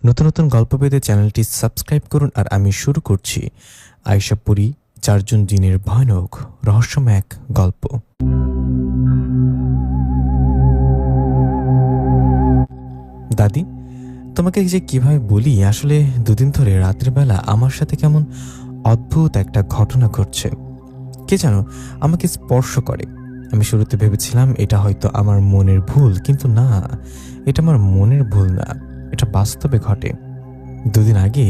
নতুন নতুন গল্প পেতে চ্যানেলটি সাবস্ক্রাইব করুন। আর আমি শুরু করছি আয়েশা পরী 4 জন জিনের ভয়ানক রহস্যময় এক গল্প। দাদি, তোমাকে যে কিভাবে বলি, আসলে দুদিন ধরে রাতের বেলা আমার সাথে কেমন অদ্ভুত একটা ঘটনা ঘটছে। কে জানো আমাকে স্পর্শ করে। আমি শুরুতে ভেবেছিলাম এটা হয়তো আমার মনের ভুল, কিন্তু না, এটা আমার মনের ভুল না, এটা বাস্তবে ঘটে। দুদিন আগে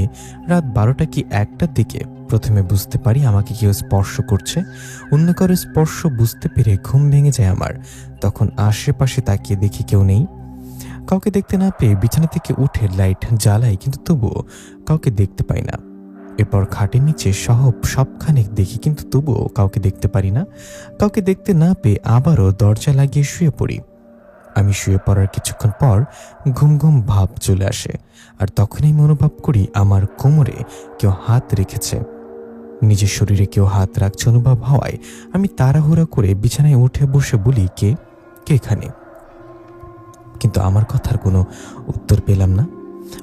রাত 12টা কি 1টার দিকে প্রথমে বুঝতে পারি আমাকে কেউ স্পর্শ করছে। অন্য কারো স্পর্শ বুঝতে পেরে ঘুম ভেঙে যায় আমার। তখন আশেপাশে তাকিয়ে দেখি কেউ নেই। কাউকে দেখতে না পেয়ে বিছানা থেকে উঠে লাইট জ্বালাই, কিন্তু তবুও কাউকে দেখতে পাই না। এরপর খাটের নিচে সবখানে দেখি, কিন্তু তবুও কাউকে দেখতে পারি না। কাউকে দেখতে না পেয়ে আবারও দরজা লাগিয়ে শুয়ে পড়ি। আমি শুয়ে পড়ার কিছুক্ষণ পর ঘুম ঘুম ভাব চলে আসে, আর তখনই আমি অনুভব করি আমার কোমরে কেউ হাত রেখেছে। নিজের শরীরে কেউ হাত রাখছে অনুভব হওয়ায় আমি তাড়াহুড়া করে বিছানায় উঠে বসে বলি, কে কে এখানে? কিন্তু আমার কথার কোনো উত্তর পেলাম না।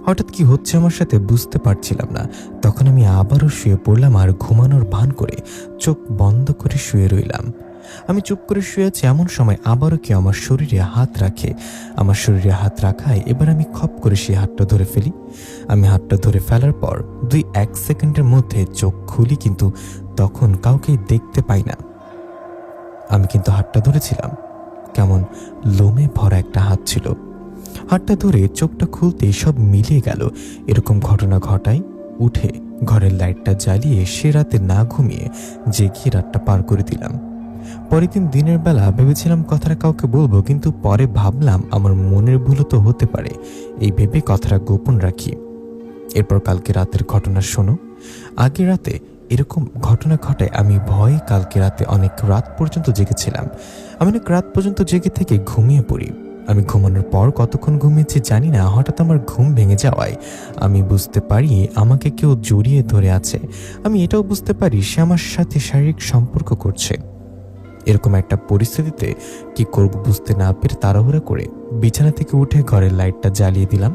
হঠাৎ কি হচ্ছে আমার সাথে বুঝতে পারছিলাম না। তখন আমি আবারও শুয়ে পড়লাম আর ঘুমানোর ভান করে চোখ বন্ধ করে শুয়ে রইলাম। আমি চুপ করে শুয়ে আছি, এমন সময় আবারও কেউ আমার শরীরে হাত রাখে। আমার শরীরে হাত রাখায় এবার আমি খপ করে সেই হাতটা ধরে ফেলি। আমি হাতটা ধরে ফেলার পর 2-1 সেকেন্ডের মধ্যে চোখ খুলি, কিন্তু তখন কাউকেই দেখতে পাই না। আমি কিন্তু হাতটা ধরেছিলাম, কেমন লোমে ভরা একটা হাত ছিল। হাতটা ধরে চোখটা খুলতেই সব মিলিয়ে গেল। এরকম ঘটনা ঘটায় উঠে ঘরের লাইটটা জ্বালিয়ে সে রাতে না ঘুমিয়ে জেগে রাতটা পার করে দিলাম। পরের দিন দিনের বেলা ভেবেছিলাম কথাটা কাউকে বলবো, কিন্তু পরে ভাবলাম আমার মনের ভুলও তো হতে পারে, এই ভেবে কথাটা গোপন রাখি। এরপর কালকে রাতের ঘটনা শোনো। আগের রাতে এরকম ঘটনা ঘটায় আমি ভয়ে কালকে রাতে অনেক রাত পর্যন্ত জেগেছিলাম। আমি অনেক রাত পর্যন্ত জেগে থেকে ঘুমিয়ে পড়ি। আমি ঘুমানোর পর কতক্ষণ ঘুমিয়েছি জানি না, হঠাৎ আমার ঘুম ভেঙে যাওয়ায় আমি বুঝতে পারি আমাকে কেউ জড়িয়ে ধরে আছে। আমি এটাও বুঝতে পারি সে আমার সাথে শারীরিক সম্পর্ক করছে। এরকম একটা পরিস্থিতিতে কি করব বুঝতে না পেরে তাড়াহুড়া করে বিছানা থেকে উঠে ঘরের লাইটটা জ্বালিয়ে দিলাম।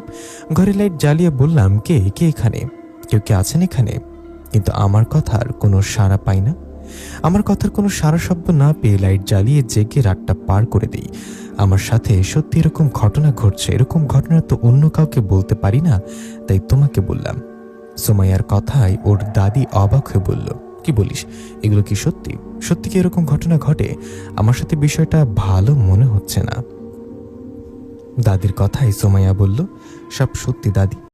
ঘরের লাইট জ্বালিয়ে বললাম, কে কে এখানে? কেউ কি আছেন এখানে? কিন্তু আমার কথার কোনো সাড়া পাই না। আমার কথার কোনো সাড়া শব্দ না পেয়ে লাইট জ্বালিয়ে জেগে রাতটা পার করে দিই। আমার সাথে সত্যি এরকম ঘটনা ঘটছে, এরকম ঘটনা তো অন্য কাউকে বলতে পারি না, তাই তোমাকে বললাম। সোমাইয়ার কথায় ওর দাদি অবাক হয়ে বলল, কি বলিস, এগুলো কি সত্যি? সত্যি কি এরকম ঘটনা ঘটে? আমার সাথে বিষয়টা ভালো মনে হচ্ছে না। দাদির কথায় সোমাইয়া বলল, সব সত্যি দাদি।